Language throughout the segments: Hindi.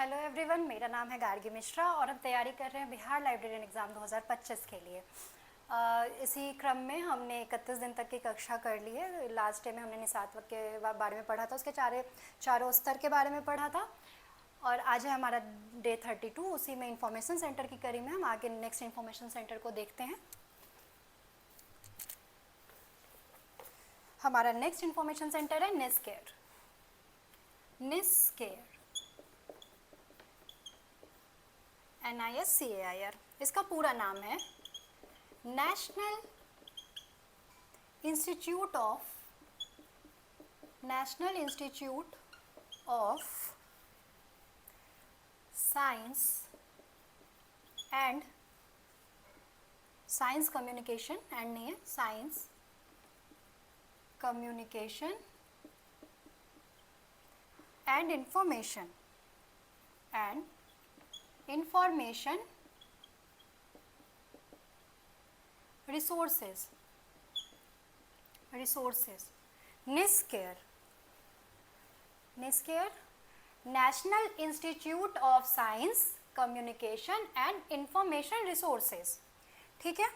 हेलो एवरीवन, मेरा नाम है गार्गी मिश्रा और हम तैयारी कर रहे हैं बिहार लाइब्रेरियन एग्ज़ाम 2025 के लिए। इसी क्रम में हमने 31 दिन तक की कक्षा कर ली है। लास्ट डे में हमने निसात्वक के बारे में पढ़ा था, उसके चारों स्तर के बारे में पढ़ा था और आज है हमारा डे 32। उसी में इंफॉर्मेशन सेंटर की कड़ी में हम आगे नेक्स्ट इंफॉर्मेशन सेंटर को देखते हैं। हमारा नेक्स्ट इंफॉर्मेशन सेंटर है निस्केयर। NISCAIR, इसका पूरा नाम है national institute of science communication and नहीं है, science communication and information resources NISCAIR national institute of science communication and information resources. ठीक है,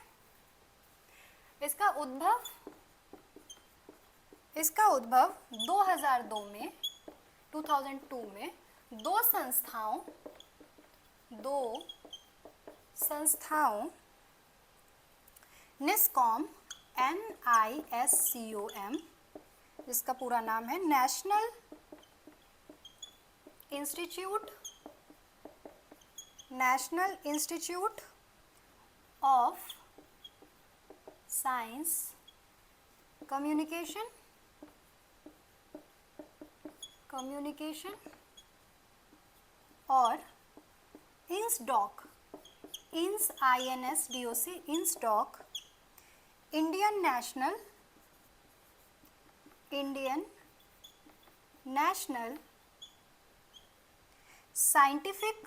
इसका उद्भव 2002 में दो संस्थाओं NISCOM NISCOM, जिसका पूरा नाम है national institute of science communication और INSDOC Indian national scientific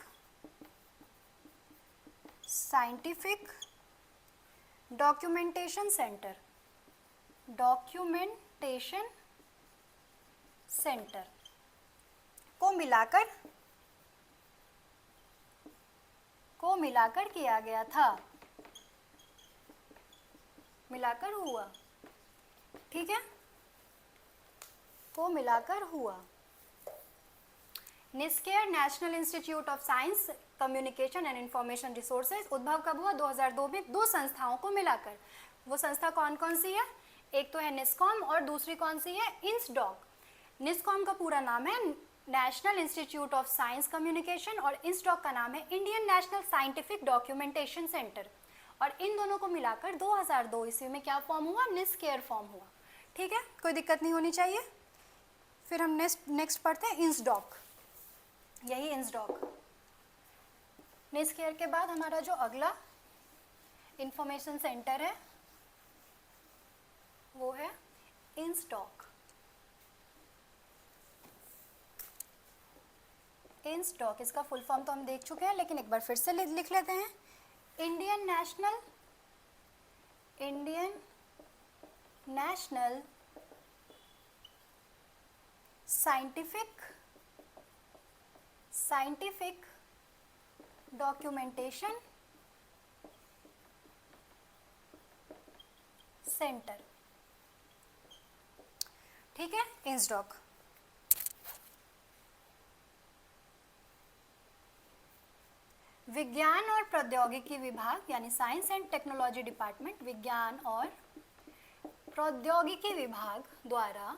documentation centre को मिलाकर किया गया था। मिलाकर हुआ, ठीक है, को मिलाकर हुआ। NISCAIR national institute of science communication and information resources उद्भव कब हुआ? 2002 में दो संस्थाओं को मिलाकर। वो संस्था कौन कौन सी है? एक तो है निस्कॉम और दूसरी कौन सी है? इंसडॉक। निस्कॉम का पूरा नाम है national institute of science communication और इंसडॉक का नाम है Indian national scientific documentation centre. और इन दोनों को मिलाकर 2002 ईस्वी में क्या फॉर्म हुआ? निस्केयर फॉर्म हुआ। ठीक है, कोई दिक्कत नहीं होनी चाहिए। फिर हम नेक्स्ट पढ़ते हैं इंसडॉक। यही इंसडॉक। निस्केयर के बाद हमारा जो अगला इंफॉर्मेशन सेंटर है वो है इंसडॉक। इंसडॉक, इसका फुल फॉर्म तो हम देख चुके हैं, लेकिन एक बार फिर से लिख लेते हैं। Indian national scientific documentation centre. ठीक है, इंसडॉक। विज्ञान और प्रौद्योगिकी विभाग यानी साइंस एंड टेक्नोलॉजी डिपार्टमेंट, विज्ञान और प्रौद्योगिकी विभाग द्वारा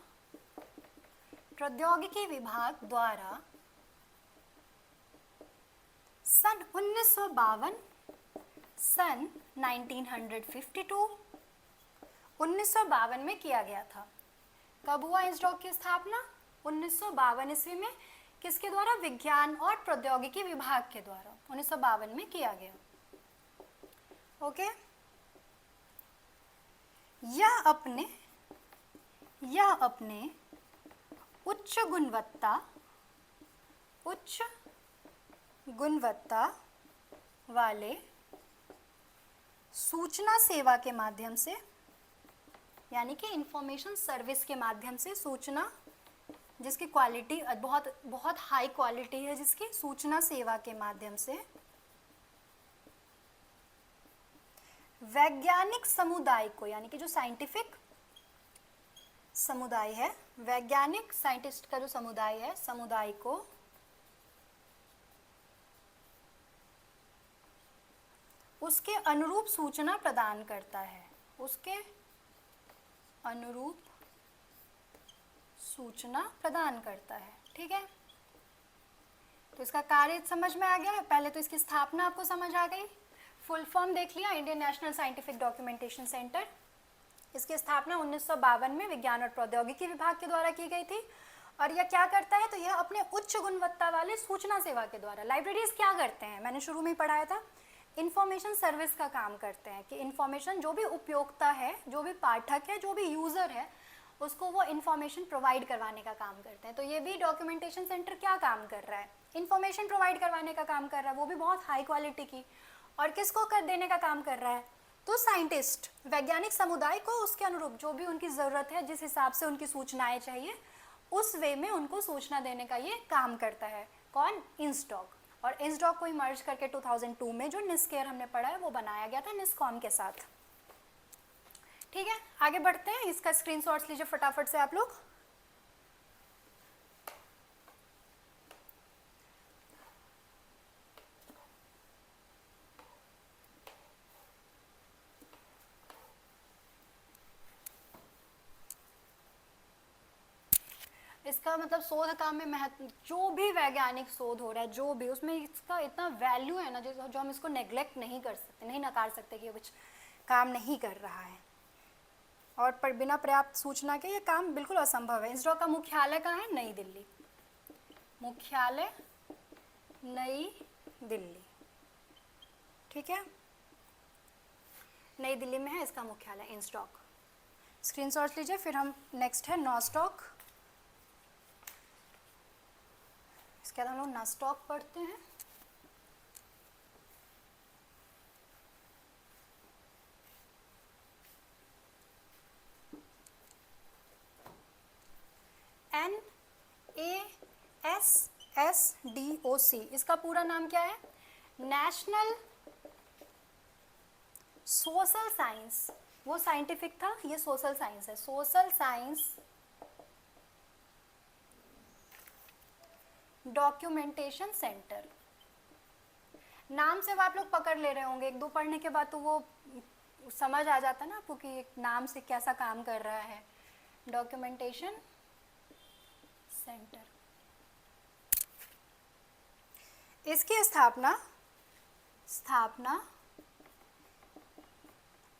सन 1952 में किया गया था। कब हुआ इंसडॉक की स्थापना? 1952 ईस्वी में। किसके द्वारा? विज्ञान और प्रौद्योगिकी विभाग के द्वारा 1952 में किया गया। ओके, यह अपने उच्च गुणवत्ता वाले सूचना सेवा के माध्यम से, यानी कि इंफॉर्मेशन सर्विस के माध्यम से, सूचना जिसकी क्वालिटी बहुत बहुत हाई क्वालिटी है, जिसकी सूचना सेवा के माध्यम से वैज्ञानिक समुदाय को, यानी कि जो साइंटिफिक समुदाय है, वैज्ञानिक साइंटिस्ट का जो समुदाय है, समुदाय को उसके अनुरूप सूचना प्रदान करता है, उसके अनुरूप सूचना प्रदान करता है। ठीक है, तो इसका कार्य समझ में आ गया। पहले तो इसकी स्थापना आपको समझ आ गई, फुल फॉर्म देख लिया, Indian national scientific documentation centre. इसकी स्थापना 1952 में विज्ञान और प्रौद्योगिकी विभाग के द्वारा की गई थी। और यह क्या करता है, तो यह अपने उच्च गुणवत्ता वाले सूचना सेवा के द्वारा, लाइब्रेरीज क्या करते हैं, मैंने शुरू में ही पढ़ाया था, इंफॉर्मेशन सर्विस का काम करते हैं कि इंफॉर्मेशन जो भी उपयोक्ता है, जो भी पाठक है, जो भी यूज़र है, उसको वो इन्फॉर्मेशन प्रोवाइड करवाने का काम करते हैं। तो ये भी डॉक्यूमेंटेशन सेंटर क्या काम कर रहा है, इन्फॉर्मेशन प्रोवाइड करवाने का काम कर रहा है, वो भी बहुत हाई क्वालिटी की। और किसको कर देने का काम कर रहा है, तो साइंटिस्ट, वैज्ञानिक समुदाय को उसके अनुरूप जो भी उनकी ज़रूरत है, जिस हिसाब से उनकी सूचनाएं चाहिए, उस वे में उनको सूचना देने का ये काम करता है। कौन, इंस्टॉक। और इंस्टॉक को ही मर्ज करके 2002 में जो निस्केयर हमने पढ़ा है वो बनाया गया था निस्कॉम के साथ। ठीक है, आगे बढ़ते हैं। इसका स्क्रीनशॉट्स लीजिए फटाफट से आप लोग। इसका मतलब शोध काम में महत्व, जो भी वैज्ञानिक शोध हो रहा है, जो भी उसमें इसका इतना वैल्यू है ना, जो हम इसको नेग्लेक्ट नहीं कर सकते, नहीं नकार सकते कि ये कुछ काम नहीं कर रहा है। और पर बिना पर्याप्त सूचना के ये काम बिल्कुल असंभव है। इंस्टॉक का मुख्यालय कहाँ है, नई दिल्ली, मुख्यालय नई दिल्ली। ठीक है, नई दिल्ली में है इसका मुख्यालय इंस्टॉक। स्क्रीनशॉट लीजिए। फिर हम नेक्स्ट है नॉस्टॉक। इसके बाद हम लोग नास्टॉक पढ़ते हैं। NASSDOC, इसका पूरा नाम क्या है, नेशनल सोशल साइंस। वो साइंटिफिक था, ये सोशल साइंस है, सोशल साइंस डॉक्यूमेंटेशन सेंटर। नाम से वो आप लोग पकड़ ले रहे होंगे, एक दो पढ़ने के बाद तो वो समझ आ जाता ना आपको कि एक नाम से कैसा काम कर रहा है, डॉक्यूमेंटेशन सेंटर। इसकी स्थापना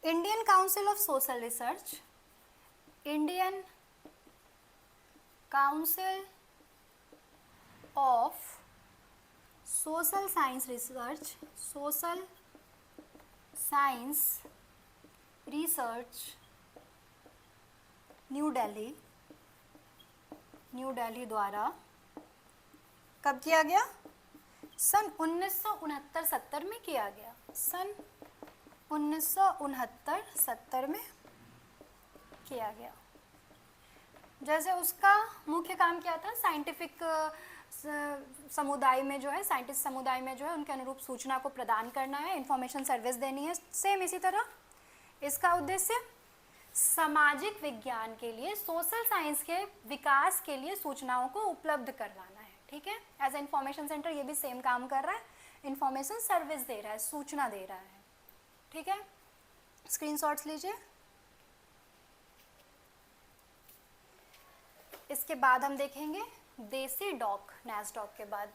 Indian council of social research, Indian council of social science research, social science research, new Delhi द्वारा कब किया गया, सन 1969-70 में किया गया, सन 1969-70 में किया गया। जैसे उसका मुख्य काम क्या था, साइंटिफिक समुदाय में जो है, साइंटिस्ट समुदाय में जो है, उनके अनुरूप सूचना को प्रदान करना है, इंफॉर्मेशन सर्विस देनी है। सेम इसी तरह इसका उद्देश्य सामाजिक विज्ञान के लिए, सोशल साइंस के विकास के लिए सूचनाओं को उपलब्ध करवाना है। ठीक है, एज ए इंफॉर्मेशन सेंटर ये भी सेम काम कर रहा है, इंफॉर्मेशन सर्विस दे रहा है, सूचना दे रहा है। ठीक है, स्क्रीनशॉट्स लीजिए। इसके बाद हम देखेंगे देसी डॉक, नैस्डॉक के बाद।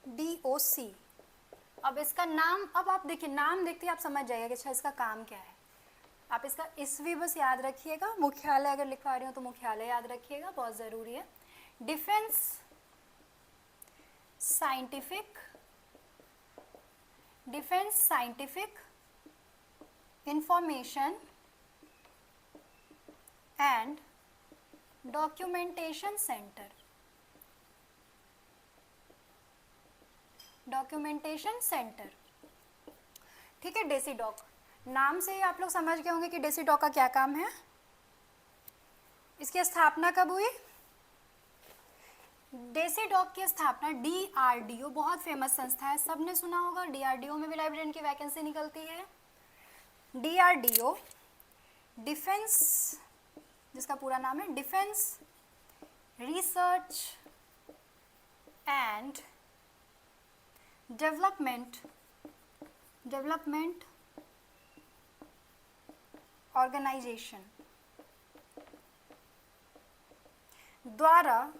DESIDOC। अब इसका नाम, अब आप देखिए, नाम देखते ही आप समझ जाइएगा कि अच्छा इसका काम क्या है। आप इसका ईस्वी बस याद रखिएगा, मुख्यालय अगर लिखवा रही हो तो मुख्यालय याद रखिएगा, बहुत ज़रूरी है। Defence scientific information and documentation centre. Documentation centre. ठीक है, डेसीडॉक नाम से ही आप लोग समझ गए होंगे कि डेसीडॉक का क्या काम है। इसकी स्थापना कब हुई? डेसीडॉक की स्थापना DRDO, बहुत फेमस संस्था है, सबने सुना होगा। DRDO में भी लाइब्रेरियन की वैकेंसी निकलती है। DRDO डिफेंस, जिसका पूरा नाम है Defence Research and Development Organisation द्वारा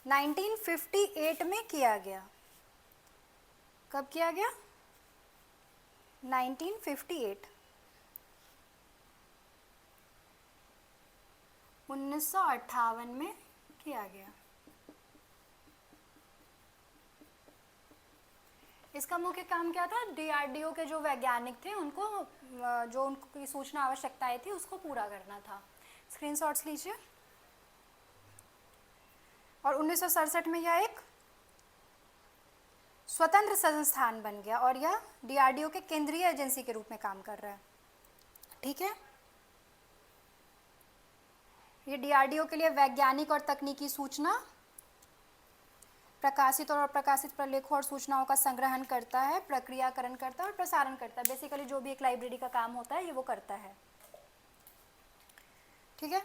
1958 में किया गया। कब किया गया? 1958, 1958 में किया गया। इसका मुख्य काम क्या था? DRDO के जो वैज्ञानिक थे उनको जो उनकी सूचना आवश्यकताएं थी उसको पूरा करना था। स्क्रीनशॉट्स लीजिए। और 1967 में यह एक स्वतंत्र संस्थान बन गया और यह DRDO के केंद्रीय एजेंसी के रूप में काम कर रहा है। ठीक है, ये DRDO के लिए वैज्ञानिक और तकनीकी सूचना, प्रकाशित और अप्रकाशित प्रलेखों और सूचनाओं का संग्रहण करता है, प्रक्रियाकरण करता है और प्रसारण करता है। बेसिकली जो भी एक लाइब्रेरी का काम होता है ये वो करता है। ठीक है,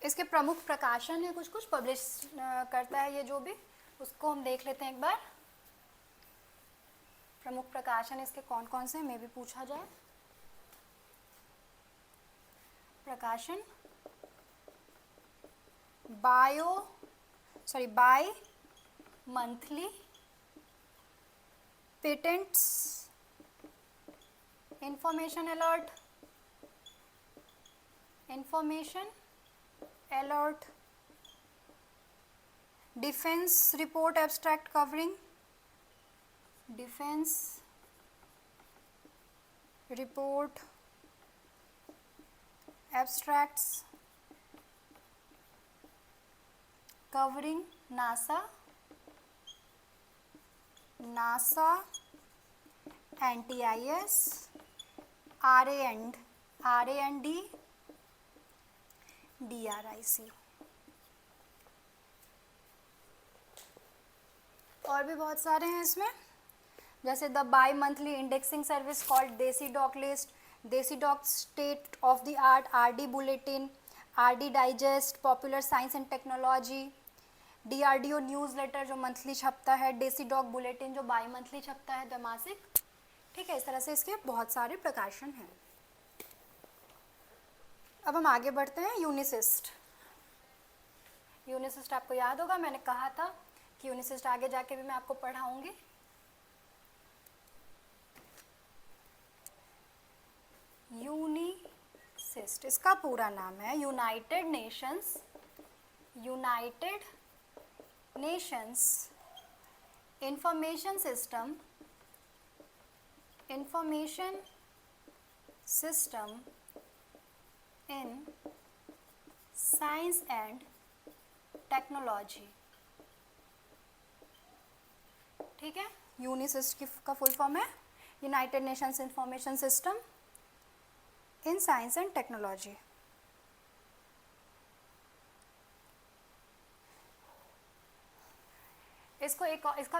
इसके प्रमुख प्रकाशन है, कुछ पब्लिश करता है ये जो भी, उसको हम देख लेते हैं एक बार। प्रमुख प्रकाशन इसके कौन कौन से हैं, में भी पूछा जाए। प्रकाशन bimonthly, patents, information alert, defence report abstract covering, defence report abstracts covering NASA, NTIS, RAND, DRIC। और भी बहुत सारे हैं इसमें, जैसे the bimonthly indexing service called DESIDOC list, DESIDOC state of the art, RD bulletin, RD digest, popular science and technology, DRDO newsletter जो मंथली छपता है, डेसीडॉक बुलेटिन जो बाई मंथली छपता है, त्रैमासिक। ठीक है, इस तरह से इसके बहुत सारे प्रकाशन हैं। अब हम आगे बढ़ते हैं। यूनिसिस्ट आपको याद होगा, मैंने कहा था कि यूनिसिस्ट आगे जाके भी मैं आपको पढ़ाऊंगी। यूनिसिस्ट, इसका पूरा नाम है United Nations information system in science and technology. ठीक है, यूनिसिस्ट का फुल फॉर्म है United Nations information system in science and technology. इसका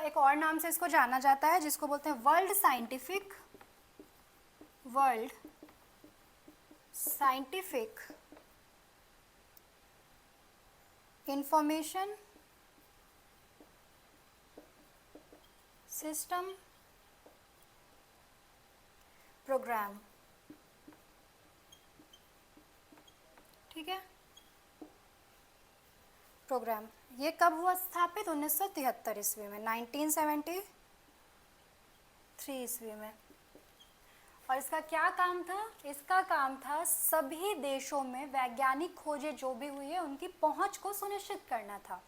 एक और नाम से इसको जाना जाता है जिसको बोलते हैं world scientific information system program. ठीक है, प्रोग्राम ये कब हुआ स्थापित? 1973 ईस्वी में, 1973 ईस्वी में। और इसका क्या काम था? इसका काम था सभी देशों में वैज्ञानिक खोजें जो भी हुई है उनकी पहुंच को सुनिश्चित करना था।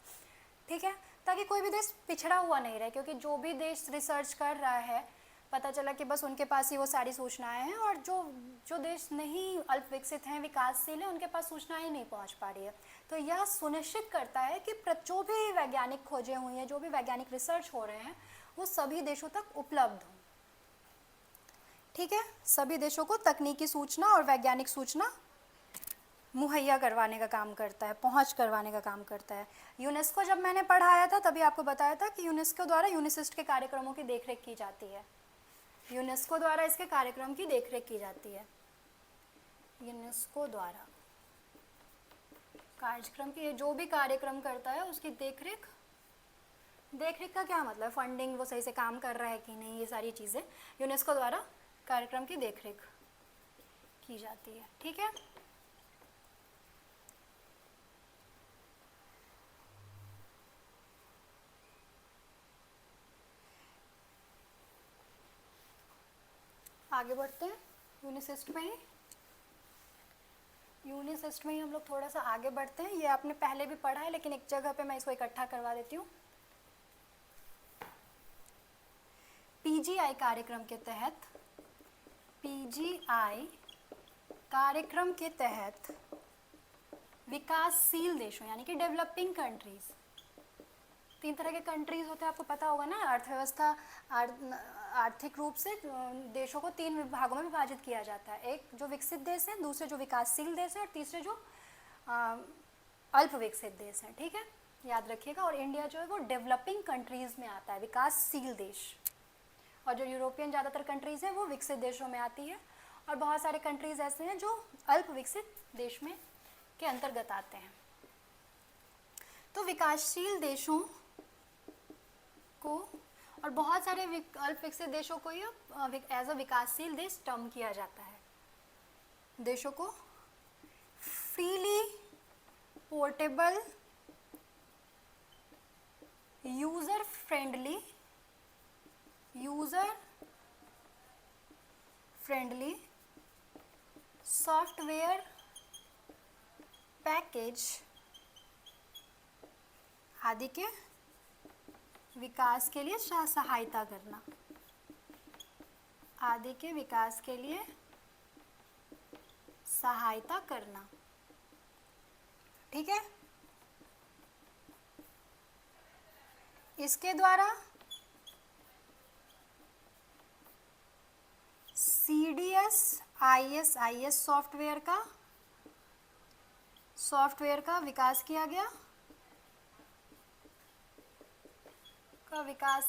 ठीक है, ताकि कोई भी देश पिछड़ा हुआ नहीं रहे, क्योंकि जो भी देश रिसर्च कर रहा है पता चला कि बस उनके पास ही वो सारी सूचनाएं हैं, और जो जो देश नहीं अल्प विकसित हैं, विकासशील हैं, उनके पास सूचनाएं ही नहीं पहुंच पा रही है। तो यह सुनिश्चित करता है कि जो भी वैज्ञानिक खोजें हुई हैं, जो भी वैज्ञानिक रिसर्च हो रहे हैं, वो सभी देशों तक उपलब्ध हों। ठीक है, सभी देशों को तकनीकी सूचना और वैज्ञानिक सूचना मुहैया करवाने का काम करता है, पहुंच करवाने का काम करता है। यूनेस्को जब मैंने पढ़ाया था तभी आपको बताया था कि यूनेस्को द्वारा यूनिसिस्ट के कार्यक्रमों की देखरेख की जाती है। यूनेस्को द्वारा इसके कार्यक्रम की देखरेख की जाती है। यूनेस्को द्वारा कार्यक्रम की, जो भी कार्यक्रम करता है उसकी देखरेख, देखरेख का क्या मतलब, फंडिंग, वो सही से काम कर रहा है कि नहीं, ये सारी चीज़ें यूनेस्को द्वारा कार्यक्रम की देखरेख की जाती है। ठीक है, आगे बढ़ते हैं। यूनिसिस्ट में ही हम लोग थोड़ा सा आगे बढ़ते हैं। ये आपने पहले भी पढ़ा है, लेकिन एक जगह पे मैं इसको इकट्ठा करवा देती हूँ। पीजीआई कार्यक्रम के तहत, पीजीआई कार्यक्रम के तहत विकासशील देशों यानी कि डेवलपिंग कंट्रीज, 3 तरह के कंट्रीज होते हैं, आपको पता होगा ना। अर्थव्यवस्था, आर्थिक रूप से देशों को 3 भागों में विभाजित किया जाता है। एक जो विकसित देश हैं, दूसरे जो विकासशील देश हैं, और तीसरे जो अल्प विकसित देश हैं। ठीक है, याद रखिएगा। और इंडिया जो है वो डेवलपिंग कंट्रीज में आता है, विकासशील देश। और जो यूरोपियन ज़्यादातर कंट्रीज़ हैं वो विकसित देशों में आती है, और बहुत सारे कंट्रीज़ ऐसे हैं जो अल्प विकसित देश में के अंतर्गत आते हैं। तो विकासशील देशों को, और बहुत सारे अल्प विकसित देशों को ही एज अ विकासशील देश टर्म किया जाता है। देशों को freely portable, user friendly software package आदि के विकास के लिए सहायता करना, आदि के विकास के लिए सहायता करना। ठीक है, इसके द्वारा CDS IS सॉफ्टवेयर का विकास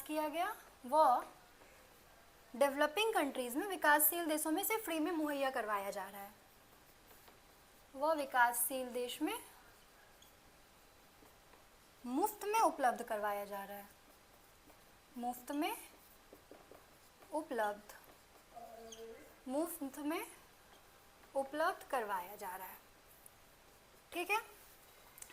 किया गया, वो डेवलपिंग कंट्रीज में, विकासशील देशों में से फ्री में मुहैया करवाया जा रहा है। वो विकासशील देश में मुफ्त में उपलब्ध करवाया जा रहा है, मुफ्त में उपलब्ध करवाया जा रहा है। ठीक है,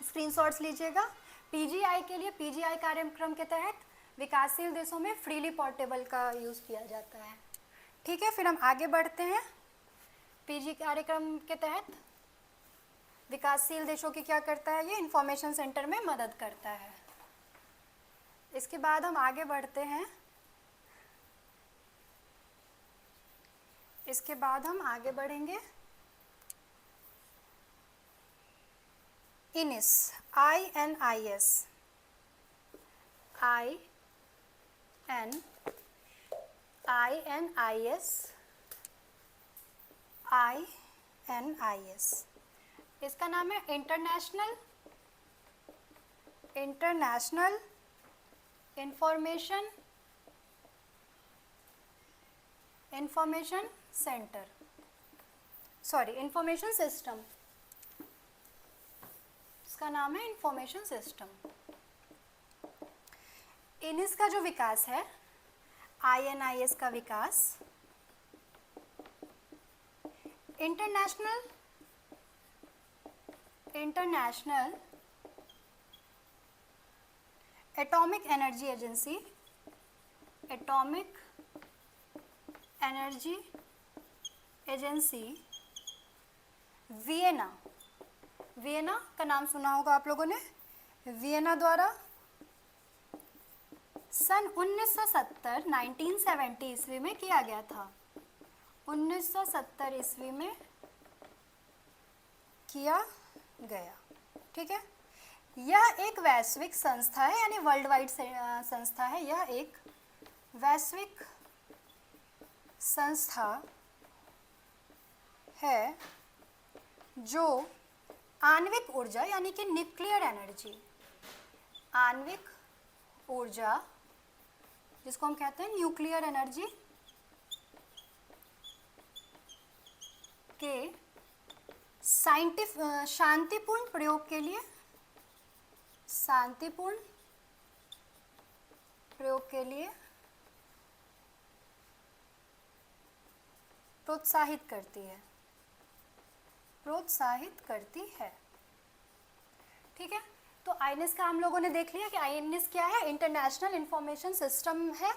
स्क्रीनशॉट्स लीजिएगा। पीजीआई के लिए, पीजीआई कार्यक्रम के तहत विकासशील देशों में फ्रीली पोर्टेबल का यूज़ किया जाता है। ठीक है, फिर हम आगे बढ़ते हैं। पीजी कार्यक्रम के तहत विकासशील देशों की क्या करता है, ये इंफॉर्मेशन सेंटर में मदद करता है। इसके बाद हम आगे बढ़ते हैं। इसके बाद हम आगे बढ़ेंगे INIS, INIS। इसका नाम है इंटरनेशनल इंफॉर्मेशन सिस्टम। इसका नाम है इंफॉर्मेशन सिस्टम। INIS का जो विकास है, INIS का विकास International Atomic Energy Agency Vienna का नाम सुना होगा आप लोगों ने, वियना द्वारा सन 1970 1970 ईस्वी में किया गया था। 1970 ईस्वी में किया गया। ठीक है, यह एक वैश्विक संस्था है, यानी वर्ल्ड वाइड संस्था है। यह एक वैश्विक संस्था है जो आणविक ऊर्जा यानी कि न्यूक्लियर एनर्जी, आणविक ऊर्जा जिसको हम कहते हैं न्यूक्लियर एनर्जी के शांतिपूर्ण प्रयोग के लिए, शांतिपूर्ण प्रयोग के लिए प्रोत्साहित करती है, प्रोत्साहित करती है। ठीक है, तो आईएनएस का हम लोगों ने देख लिया कि आईएनएस क्या है, इंटरनेशनल इंफॉर्मेशन सिस्टम है,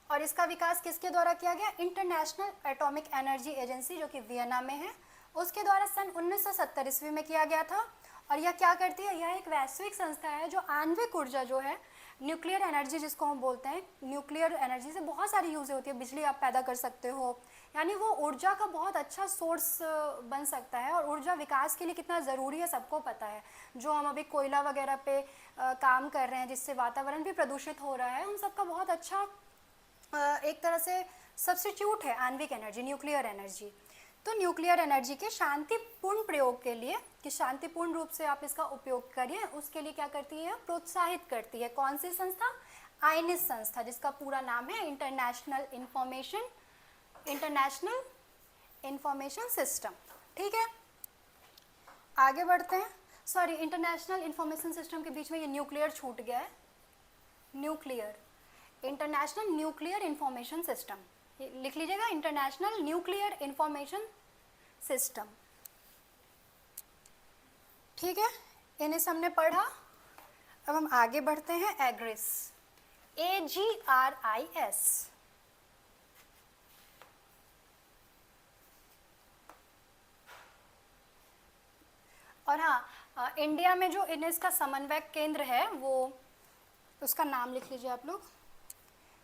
और इसका विकास किसके द्वारा किया गया, इंटरनेशनल एटॉमिक एनर्जी एजेंसी जो कि वियना में है, उसके द्वारा सन 1970 ईस्वी में किया गया था। और यह क्या करती है, यह एक वैश्विक संस्था है जो आणविक ऊर्जा जो है, न्यूक्लियर एनर्जी जिसको हम बोलते हैं, न्यूक्लियर एनर्जी से बहुत सारी यूज़ होती है, बिजली आप पैदा कर सकते हो, यानी वो ऊर्जा का बहुत अच्छा सोर्स बन सकता है। और ऊर्जा विकास के लिए कितना ज़रूरी है सबको पता है। जो हम अभी कोयला वगैरह पे काम कर रहे हैं जिससे वातावरण भी प्रदूषित हो रहा है, उन सबका बहुत अच्छा एक तरह से सब्स्टिट्यूट है आणविक एनर्जी, न्यूक्लियर एनर्जी। तो न्यूक्लियर एनर्जी के शांतिपूर्ण प्रयोग के लिए, कि शांतिपूर्ण रूप से आप इसका उपयोग करिए, उसके लिए क्या करती है, प्रोत्साहित करती है। कौन सी संस्था, आईएनएस संस्था, जिसका पूरा नाम है इंटरनेशनल इंफॉर्मेशन सिस्टम। ठीक है, आगे बढ़ते हैं। सॉरी, इंटरनेशनल इंफॉर्मेशन सिस्टम के बीच में ये न्यूक्लियर छूट गया है, nuclear, international nuclear information system, लिख लीजिएगा, इंटरनेशनल न्यूक्लियर इंफॉर्मेशन सिस्टम। ठीक है, इन्हें हमने पढ़ा। अब हम आगे बढ़ते हैं। एग्रिस, AGRIS, और हाँ, इंडिया में जो इनेस का समन्वयक केंद्र है, वो उसका नाम लिख लीजिए आप लोग,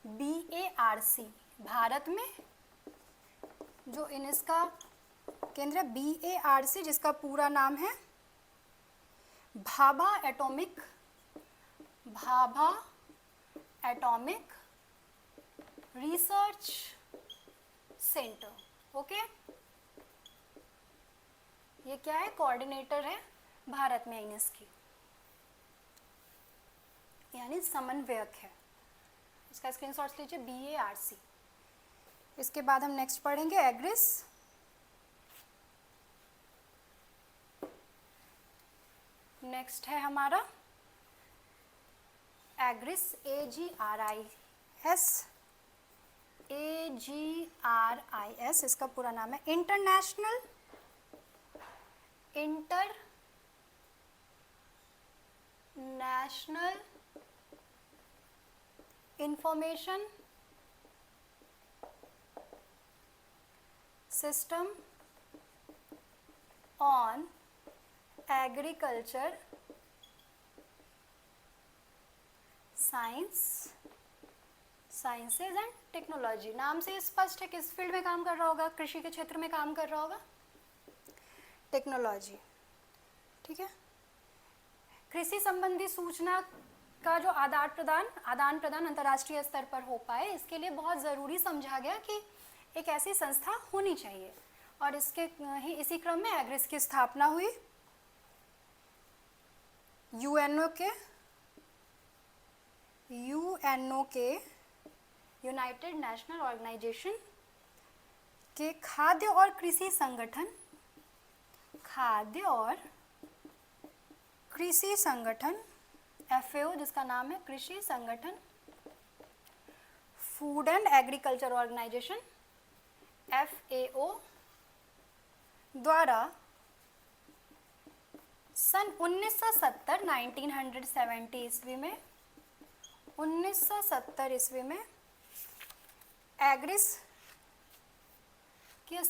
BARC। भारत में जो इनेस का केंद्र है BARC, जिसका पूरा नाम है Bhabha atomic research centre. Okay, ये क्या है, कोऑर्डिनेटर है भारत में इनेस की, यानी समन्वयक है। इसका स्क्रीनशॉट लीजिए, BARC। इसके बाद हम नेक्स्ट पढ़ेंगे एग्रिस। नेक्स्ट है हमारा एग्रिस, AGRIS। इसका पूरा नाम है international information system on agriculture sciences and technology. नाम से स्पष्ट है किस फील्ड में काम कर रहा होगा, कृषि के क्षेत्र में काम कर रहा होगा, टेक्नोलॉजी। ठीक है, कृषि संबंधी सूचना का जो आदान प्रदान अंतर्राष्ट्रीय स्तर पर हो पाए, इसके लिए बहुत ज़रूरी समझा गया कि एक ऐसी संस्था होनी चाहिए। और इसी क्रम में एग्रिस की स्थापना हुई। यूएनओ के यूनाइटेड नेशनल ऑर्गेनाइजेशन के खाद्य और कृषि संगठन FAO, जिसका नाम है कृषि संगठन, Food and Agriculture Organisation FAO द्वारा सन 1970 ईस्वी में 1970 ईस्वी में एग्रिस की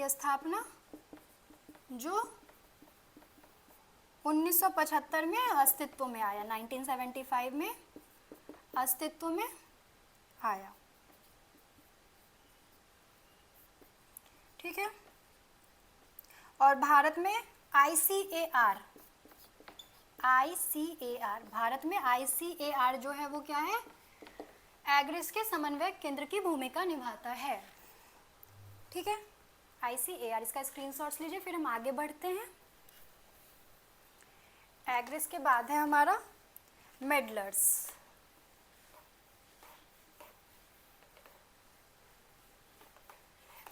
स्थापना जो 1975 में अस्तित्व में आया, 1975 में अस्तित्व में आया। ठीक है। और भारत में ICAR, भारत में ICAR जो है वो क्या है, एग्रिस के समन्वय केंद्र की भूमिका निभाता है। ठीक है, ICAR, इसका स्क्रीनशॉट्स लीजिए, फिर हम आगे बढ़ते हैं। एग्रिस के बाद है हमारा मेडलर्स।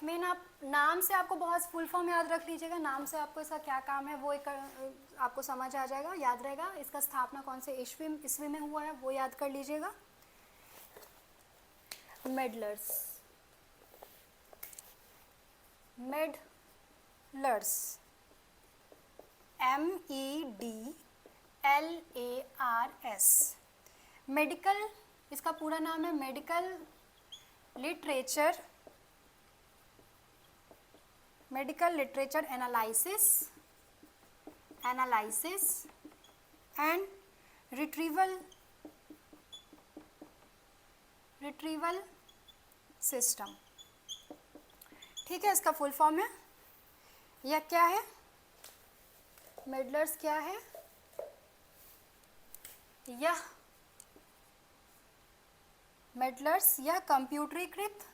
मेन आप नाम से आपको बहुत फुल फॉर्म याद रख लीजिएगा, नाम से आपको इसका क्या काम है वो एक आपको समझ आ जाएगा, याद रहेगा। इसका स्थापना कौन से ईस्वी में हुआ है वो याद कर लीजिएगा। मेडलर्स, MEDLARS, मेडिकल, इसका पूरा नाम है medical literature analysis and retrieval system. ठीक है, इसका फुल फॉर्म है, यह क्या है, मेडलर्स क्या है, यह मेडलर्स यह कंप्यूटरीकृत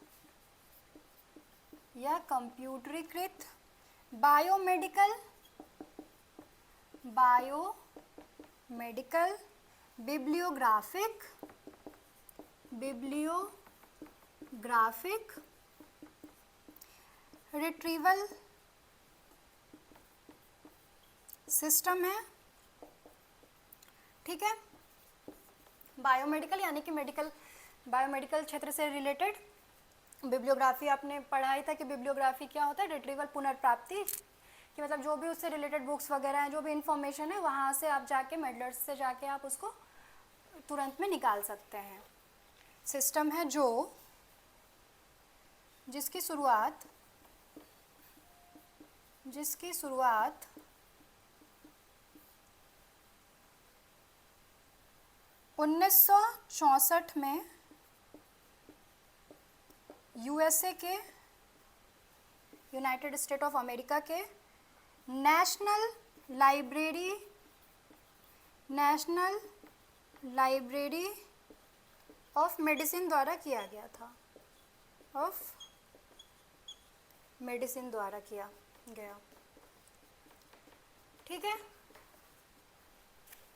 बायोमेडिकल बिब्लियोग्राफिक रिट्रीवल सिस्टम है। ठीक है, बायोमेडिकल यानी कि बायोमेडिकल क्षेत्र से रिलेटेड। बिब्लियोग्राफी आपने पढ़ा ही था कि बिब्लियोग्राफी क्या होता है, रिट्रीवल पुनर्प्राप्ति, कि मतलब जो भी उससे रिलेटेड बुक्स वगैरह हैं, जो भी इंफॉर्मेशन है वहाँ से आप जाके मेडलर्स से जाके आप उसको तुरंत में निकाल सकते हैं। सिस्टम है जिसकी शुरुआत 1964 में USA के, यूनाइटेड स्टेट ऑफ अमेरिका के नेशनल लाइब्रेरी ऑफ मेडिसिन द्वारा किया गया था, ठीक है।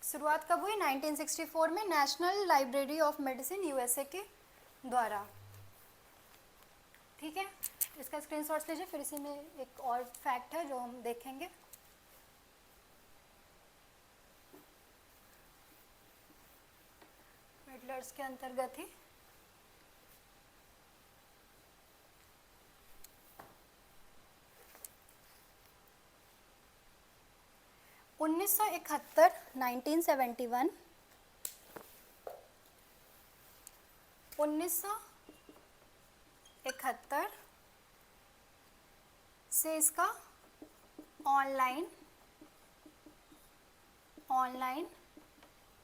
शुरुआत कब हुई, 1964 में, national library of medicine USA के द्वारा। ठीक है, इसका स्क्रीनशॉट्स लीजिए, फिर इसी में एक और फैक्ट है जो हम देखेंगे। मेडलर्स के अंतर्गत ही उन्नीस सौ 1971 से इसका ऑनलाइन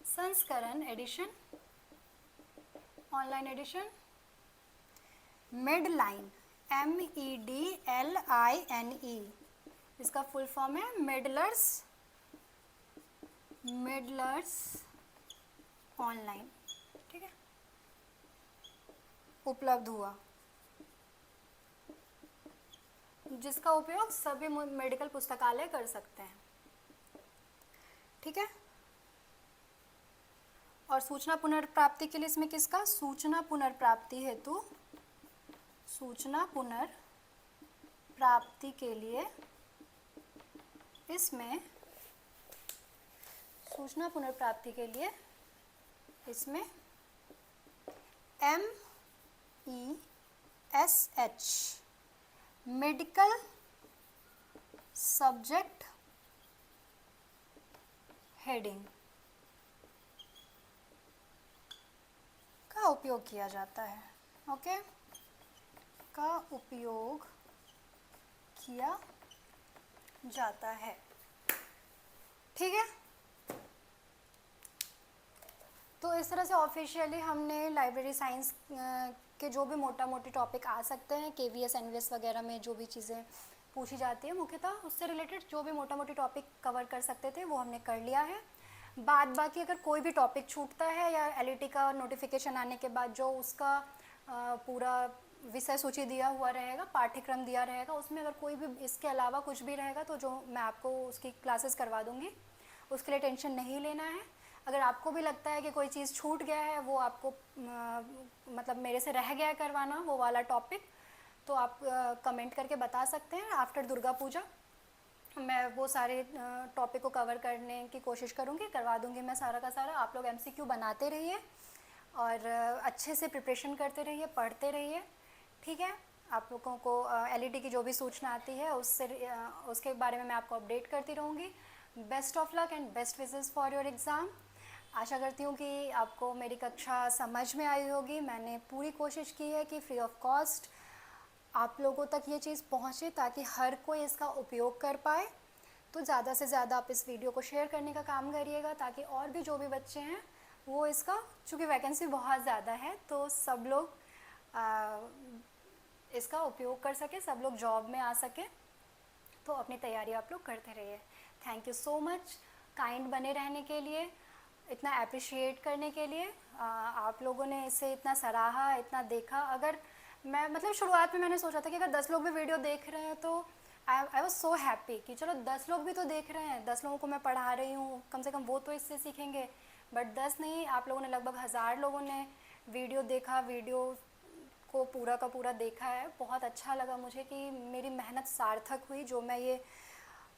संस्करण एडिशन मेडलाइन MEDLINE, इसका फुल फॉर्म है मेडलर्स ऑनलाइन। ठीक है, उपलब्ध हुआ, जिसका उपयोग सभी मेडिकल पुस्तकालय कर सकते हैं। ठीक है, और सूचना पुनर्प्राप्ति के लिए इसमें किसका, सूचना पुनर्प्राप्ति हेतु सूचना पुनर्प्राप्ति के लिए इसमें MESH मेडिकल सब्जेक्ट हेडिंग का उपयोग किया जाता है। ओके, का उपयोग किया जाता है। ठीक है। तो इस तरह से ऑफिशियली हमने लाइब्रेरी साइंस के जो भी मोटा मोटी टॉपिक आ सकते हैं, KVS NVS वगैरह में जो भी चीज़ें पूछी जाती है मुख्यतः उससे रिलेटेड जो भी मोटा मोटी टॉपिक कवर कर सकते थे वो हमने कर लिया है। बाद बाकी अगर कोई भी टॉपिक छूटता है या LET का नोटिफिकेशन आने के बाद जो उसका पूरा विषय सूची दिया हुआ रहेगा, पाठ्यक्रम दिया रहेगा, उसमें अगर कोई भी इसके अलावा कुछ भी रहेगा तो जो मैं आपको उसकी क्लासेस करवा दूँगी, उसके लिए टेंशन नहीं लेना है। अगर आपको भी लगता है कि कोई चीज़ छूट गया है, वो आपको मतलब मेरे से रह गया है करवाना वो वाला टॉपिक, तो आप कमेंट करके बता सकते हैं। आफ्टर दुर्गा पूजा मैं वो सारे टॉपिक को कवर करने की कोशिश करूँगी, करवा दूँगी मैं सारा का सारा। आप लोग MCQ बनाते रहिए और अच्छे से प्रिपरेशन करते रहिए, पढ़ते रहिए, ठीक है। आप लोगों को LET की जो भी सूचना आती है उसके बारे में मैं आपको अपडेट करती रहूँगी। Best of luck and best wishes for your exam. आशा करती हूँ कि आपको मेरी कक्षा समझ में आई होगी। मैंने पूरी कोशिश की है कि फ्री ऑफ कॉस्ट आप लोगों तक ये चीज़ पहुँचे ताकि हर कोई इसका उपयोग कर पाए। तो ज़्यादा से ज़्यादा आप इस वीडियो को शेयर करने का काम करिएगा ताकि और भी जो भी बच्चे हैं वो इसका, चूँकि वैकेंसी बहुत ज़्यादा है तो सब लोग इसका उपयोग कर सके, सब लोग जॉब में आ सके। तो अपनी तैयारी आप लोग करते रहिए। Thank you so much kind बने रहने के लिए, इतना अप्रिशिएट करने के लिए। आप लोगों ने इसे इतना सराहा, इतना देखा। अगर मैं मतलब शुरुआत में मैंने सोचा था कि अगर 10 लोग भी वीडियो देख रहे हैं तो आई वॉज सो हैप्पी कि चलो 10 लोग भी तो देख रहे हैं, 10 लोगों को मैं पढ़ा रही हूँ, कम से कम वो तो इससे सीखेंगे। बट 10 नहीं, आप लोगों ने लगभग 1000 लोगों ने वीडियो देखा, वीडियो को पूरा का पूरा देखा है। बहुत अच्छा लगा मुझे कि मेरी मेहनत सार्थक हुई। जो मैं ये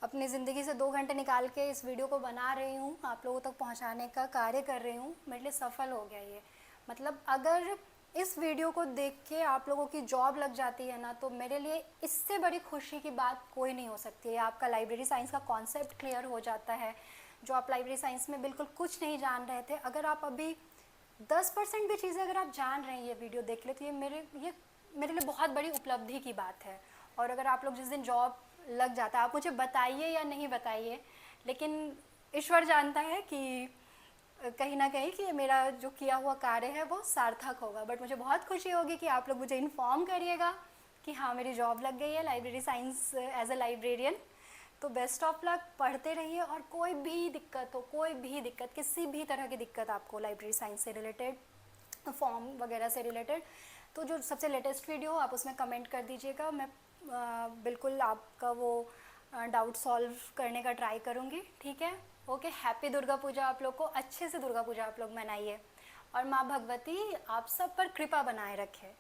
अपनी ज़िंदगी से 2 घंटे निकाल के इस वीडियो को बना रही हूँ, आप लोगों तक पहुँचाने का कार्य कर रही हूँ, मेरे लिए सफल हो गया ये। मतलब अगर इस वीडियो को देख के आप लोगों की जॉब लग जाती है ना, तो मेरे लिए इससे बड़ी खुशी की बात कोई नहीं हो सकती है। आपका लाइब्रेरी साइंस का कॉन्सेप्ट क्लियर हो जाता है, जो आप लाइब्रेरी साइंस में बिल्कुल कुछ नहीं जान रहे थे। अगर आप अभी 10% भी चीज़ें अगर आप जान रहे हैं ये वीडियो देख ले, तो ये मेरे लिए बहुत बड़ी उपलब्धि की बात है। और अगर आप लोग जिस दिन जॉब लग जाता है, आप मुझे बताइए या नहीं बताइए, लेकिन ईश्वर जानता है कि कहीं ना कहीं कि मेरा जो किया हुआ कार्य है वो सार्थक होगा। बट मुझे बहुत खुशी होगी कि आप लोग मुझे इन्फॉर्म करिएगा कि हाँ मेरी जॉब लग गई है library science as a librarian. तो बेस्ट ऑफ लक, पढ़ते रहिए। और कोई भी दिक्कत हो, कोई भी दिक्कत, किसी भी तरह की दिक्कत आपको लाइब्रेरी साइंस से रिलेटेड, फॉर्म वगैरह से रिलेटेड, तो जो सबसे लेटेस्ट वीडियो हो आप उसमें कमेंट कर दीजिएगा। मैं बिल्कुल आपका वो डाउट सॉल्व करने का ट्राई करूँगी, ठीक है। ओके, हैप्पी दुर्गा पूजा आप लोग को। अच्छे से दुर्गा पूजा आप लोग मनाइए और माँ भगवती आप सब पर कृपा बनाए रखे।